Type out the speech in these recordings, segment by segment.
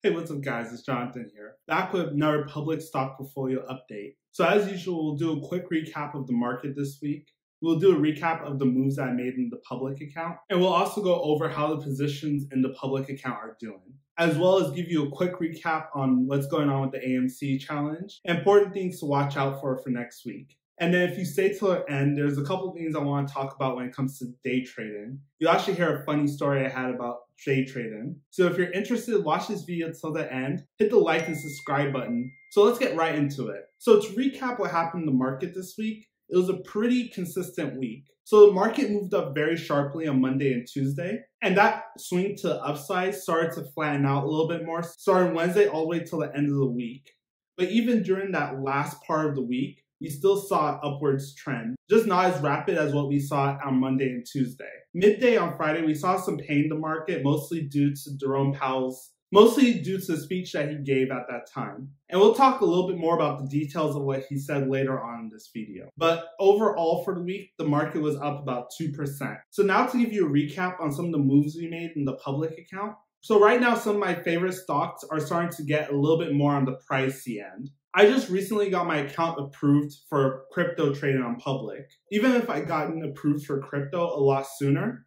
Hey, what's up guys, it's Jonathan here, back with another public stock portfolio update. So as usual, we'll do a quick recap of the market this week. We'll do a recap of the moves that I made in the public account, and we'll also go over how the positions in the public account are doing, as well as give you a quick recap on what's going on with the AMC challenge, and important things to watch out for next week. And then if you stay till the end, there's a couple things I want to talk about when it comes to day trading. You'll actually hear a funny story I had about day trading. So if you're interested, watch this video till the end, hit the like and subscribe button. So let's get right into it. So to recap what happened in the market this week, it was a pretty consistent week. So the market moved up very sharply on Monday and Tuesday, and that swing to the upside started to flatten out a little bit more starting Wednesday all the way till the end of the week. But even during that last part of the week, we still saw an upwards trend, just not as rapid as what we saw on Monday and Tuesday. Midday on Friday, we saw some pain in the market, mostly due to the speech that he gave at that time. And we'll talk a little bit more about the details of what he said later on in this video. But overall for the week, the market was up about 2%. So now to give you a recap on some of the moves we made in the public account. So right now, some of my favorite stocks are starting to get a little bit more on the pricey end. I just recently got my account approved for crypto trading on public. Even if I gotten approved for crypto a lot sooner,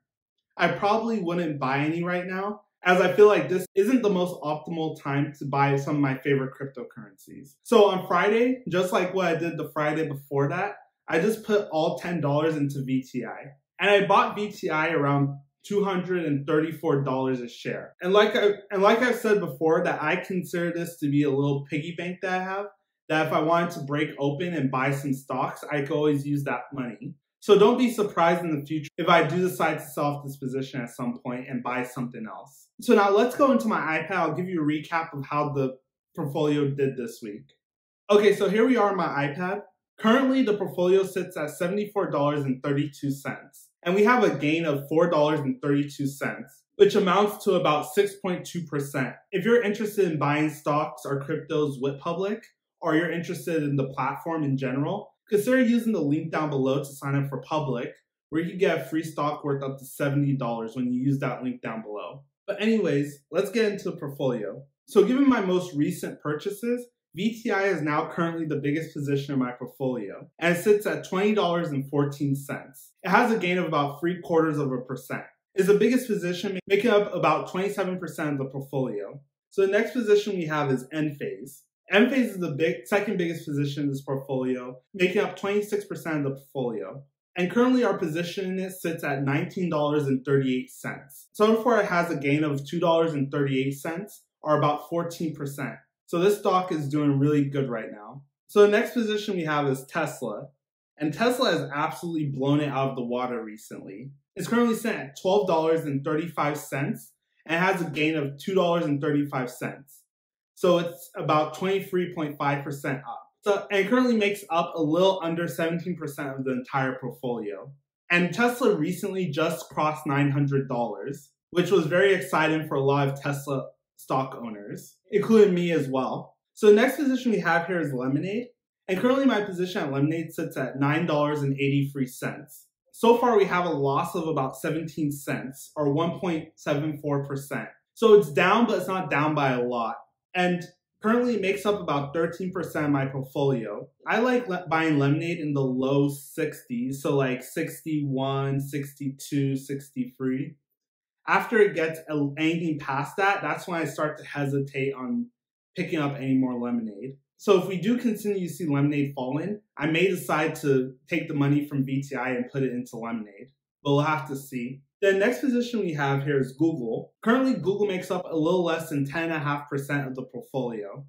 I probably wouldn't buy any right now, as I feel like this isn't the most optimal time to buy some of my favorite cryptocurrencies. So on Friday, just like what I did the Friday before that, I just put all $10 into VTI. And I bought VTI around $234 a share. And like I've said before, that I consider this to be a little piggy bank that I have, that if I wanted to break open and buy some stocks, I could always use that money. So don't be surprised in the future if I do decide to sell off this position at some point and buy something else. So now let's go into my iPad. I'll give you a recap of how the portfolio did this week. Okay, so here we are on my iPad. Currently, the portfolio sits at $74.32. And we have a gain of $4.32, which amounts to about 6.2%. If you're interested in buying stocks or cryptos with public, or you're interested in the platform in general, consider using the link down below to sign up for public, where you can get a free stock worth up to $70 when you use that link down below. But anyways, let's get into the portfolio. So given my most recent purchases, VTI is now currently the biggest position in my portfolio, and it sits at $20.14. It has a gain of about 0.75%. It's the biggest position, making up about 27% of the portfolio. So the next position we have is Enphase. Enphase is the second biggest position in this portfolio, making up 26% of the portfolio. And currently our position in it sits at $19.38. So far it has a gain of $2.38, or about 14%. So this stock is doing really good right now. So the next position we have is Tesla. And Tesla has absolutely blown it out of the water recently. It's currently sitting at $12.35 and has a gain of $2.35. So it's about 23.5% up. And it currently makes up a little under 17% of the entire portfolio. And Tesla recently just crossed $900, which was very exciting for a lot of Tesla stock owners, including me as well. So the next position we have here is Lemonade. And currently my position at Lemonade sits at $9.83. So far we have a loss of about 17 cents, or 1.74%. So it's down, but it's not down by a lot. And currently it makes up about 13% of my portfolio. I like buying Lemonade in the low 60s, so like 61, 62, 63. After it gets anything past that, that's when I start to hesitate on picking up any more Lemonade. So if we do continue to see Lemonade falling, I may decide to take the money from VTI and put it into Lemonade, but we'll have to see. The next position we have here is Google. Currently, Google makes up a little less than 10.5% of the portfolio.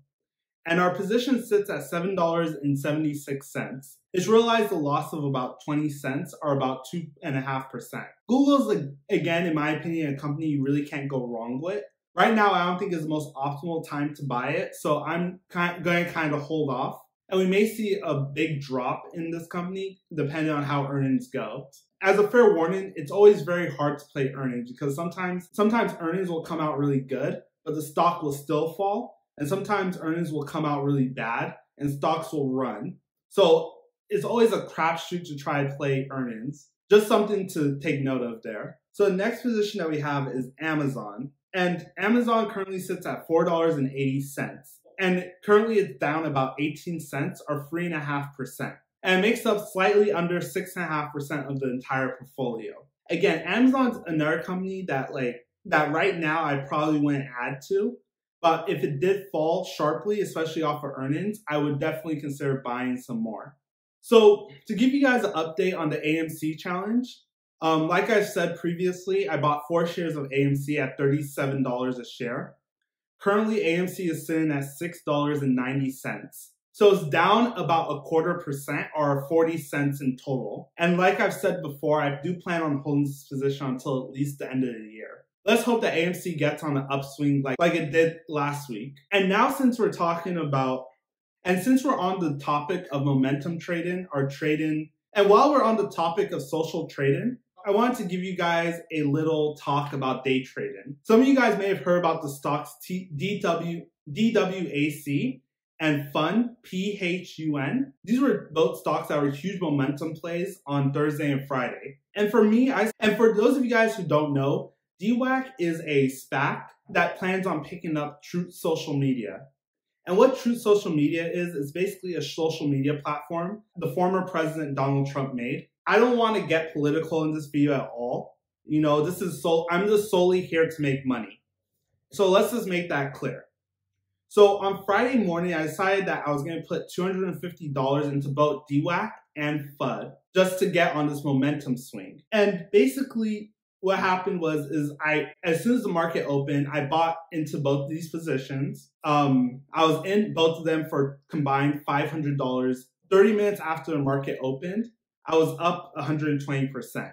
And our position sits at $7.76. It's realized a loss of about 20 cents, or about 2.5%. Google is, again, in my opinion, a company you really can't go wrong with. Right now, I don't think it's the most optimal time to buy it, so I'm going to kind of hold off. And we may see a big drop in this company depending on how earnings go. As a fair warning, it's always very hard to play earnings because sometimes earnings will come out really good, but the stock will still fall. And sometimes earnings will come out really bad and stocks will run. So it's always a crapshoot to try to play earnings. Just something to take note of there. So the next position that we have is Amazon. And Amazon currently sits at $4.80. And currently it's down about 18 cents or 3.5%. And it makes up slightly under 6.5% of the entire portfolio. Again, Amazon's another company that right now I probably wouldn't add to. But if it did fall sharply, especially off of earnings, I would definitely consider buying some more. So to give you guys an update on the AMC challenge, like I said previously, I bought 4 shares of AMC at $37 a share. Currently, AMC is sitting at $6.90. So it's down about 0.25% or 40 cents in total. And like I've said before, I do plan on holding this position until at least the end of the year. Let's hope that AMC gets on an upswing like it did last week. And now since we're talking about, and since we're on the topic of momentum trading or trading, and while we're on the topic of social trading, I wanted to give you guys a little talk about day trading. Some of you guys may have heard about the stocks DWAC and PHUN, PHUN. These were both stocks that were huge momentum plays on Thursday and Friday. And for me, and for those of you guys who don't know, DWAC is a SPAC that plans on picking up Truth Social Media. And what Truth Social Media is basically a social media platform the former President Donald Trump made. I don't want to get political in this video at all. You know, I'm just solely here to make money. So let's just make that clear. So on Friday morning, I decided that I was going to put $250 into both DWAC and PHUN just to get on this momentum swing. And basically, what happened was as soon as the market opened, I bought into both these positions. I was in both of them for combined $500. 30 minutes after the market opened, I was up 120%.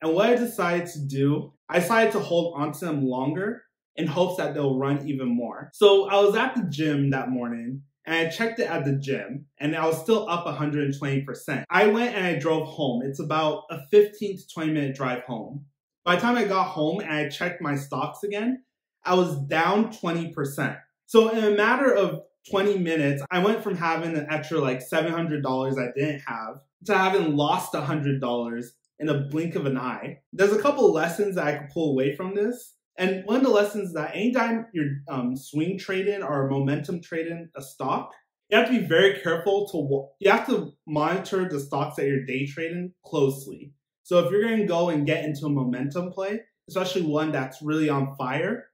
And what I decided to do, I decided to hold onto them longer in hopes that they'll run even more. So I was at the gym that morning and I checked it at the gym and I was still up 120%. I went and I drove home. It's about a 15 to 20 minute drive home. By the time I got home and I checked my stocks again, I was down 20%. So in a matter of 20 minutes, I went from having an extra like $700 I didn't have to having lost $100 in a blink of an eye. There's a couple of lessons that I could pull away from this. And one of the lessons is that anytime you're swing trading or momentum trading a stock, you have to be very careful you have to monitor the stocks that you're day trading closely. So if you're going to go and get into a momentum play, especially one that's really on fire,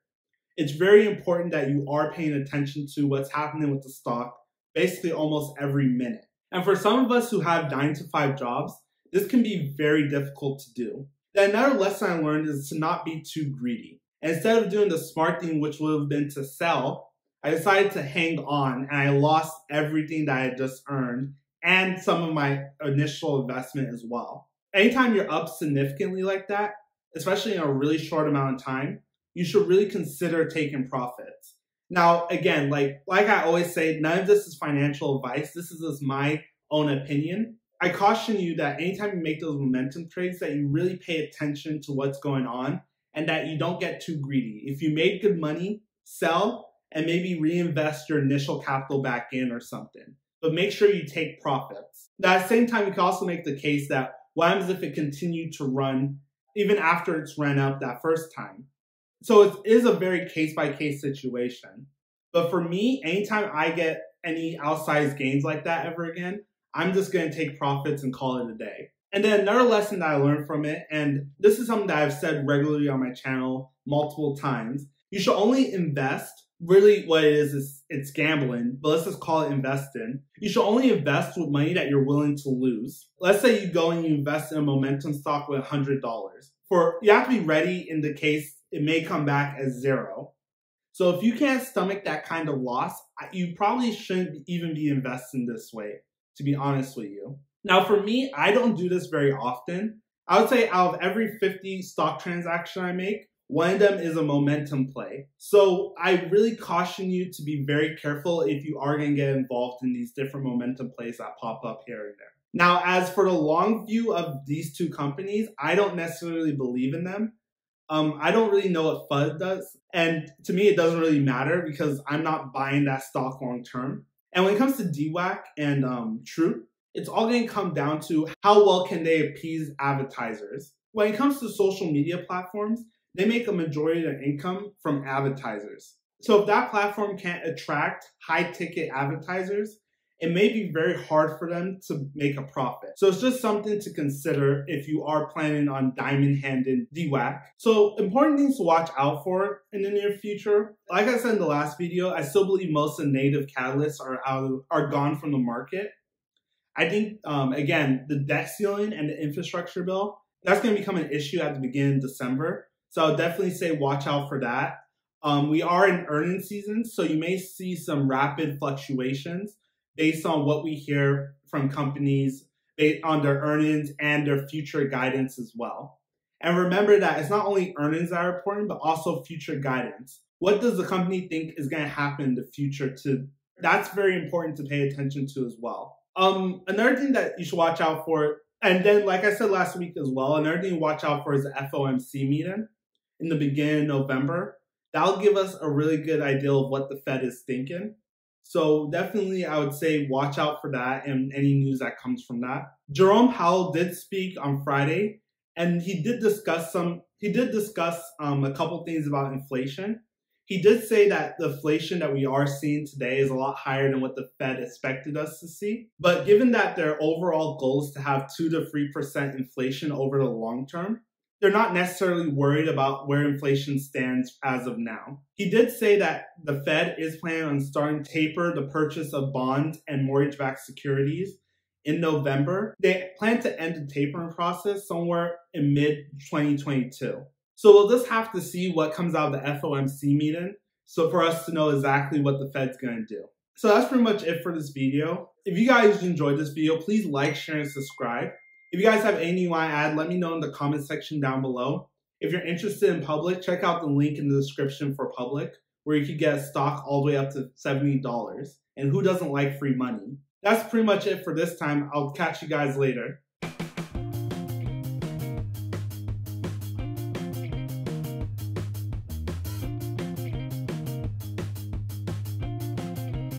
it's very important that you are paying attention to what's happening with the stock basically almost every minute. And for some of us who have 9-to-5 jobs, this can be very difficult to do. Then another lesson I learned is to not be too greedy. And instead of doing the smart thing, which would have been to sell, I decided to hang on and I lost everything that I had just earned and some of my initial investment as well. Anytime you're up significantly like that, especially in a really short amount of time, you should really consider taking profits. Now, again, like I always say, none of this is financial advice. This is just my own opinion. I caution you that anytime you make those momentum trades, that you really pay attention to what's going on and that you don't get too greedy. If you made good money, sell and maybe reinvest your initial capital back in or something. But make sure you take profits. Now, at the same time, you can also make the case that what happens if it continued to run even after it's ran up that first time? So it is a very case-by-case situation. But for me, anytime I get any outsized gains like that ever again, I'm just going to take profits and call it a day. And then another lesson that I learned from it, and this is something that I've said regularly on my channel multiple times, you should only invest. Really what it is it's gambling, but let's just call it investing. You should only invest with money that you're willing to lose. Let's say you go and you invest in a momentum stock with $100. You have to be ready in the case it may come back as zero. So if you can't stomach that kind of loss, you probably shouldn't even be investing this way, to be honest with you. Now for me, I don't do this very often. I would say out of every 50 stock transaction I make, one of them is a momentum play. So I really caution you to be very careful if you are going to get involved in these different momentum plays that pop up here and there. Now, as for the long view of these two companies, I don't necessarily believe in them. I don't really know what PHUN does. And to me, it doesn't really matter because I'm not buying that stock long term. And when it comes to DWAC and Truth, it's all going to come down to how well can they appease advertisers. When it comes to social media platforms, they make a majority of their income from advertisers. So if that platform can't attract high-ticket advertisers, it may be very hard for them to make a profit. So it's just something to consider if you are planning on diamond-handed DWAC. So important things to watch out for in the near future. Like I said in the last video, I still believe most of the native catalysts are gone from the market. I think, again, the debt ceiling and the infrastructure bill, that's going to become an issue at the beginning of December. So I'll definitely say watch out for that. We are in earnings season, so you may see some rapid fluctuations based on what we hear from companies based on their earnings and their future guidance as well. And remember that it's not only earnings that are important, but also future guidance. What does the company think is going to happen in the future? That's very important to pay attention to as well. Another thing that you should watch out for, and then like I said last week as well, another thing to watch out for is the FOMC meeting in the beginning of November. That'll give us a really good idea of what the Fed is thinking. So definitely, I would say watch out for that and any news that comes from that. Jerome Powell did speak on Friday, and he did discuss a couple things about inflation. He did say that the inflation that we are seeing today is a lot higher than what the Fed expected us to see. But given that their overall goal is to have 2 to 3% inflation over the long term, they're not necessarily worried about where inflation stands as of now. He did say that the Fed is planning on starting to taper the purchase of bonds and mortgage-backed securities in November. They plan to end the tapering process somewhere in mid-2022. So we'll just have to see what comes out of the FOMC meeting so for us to know exactly what the Fed's going to do. So that's pretty much it for this video. If you guys enjoyed this video, please like, share, and subscribe. If you guys have anything you want to add, let me know in the comment section down below. If you're interested in Public, check out the link in the description for Public, where you can get stock all the way up to $70. And who doesn't like free money? That's pretty much it for this time. I'll catch you guys later.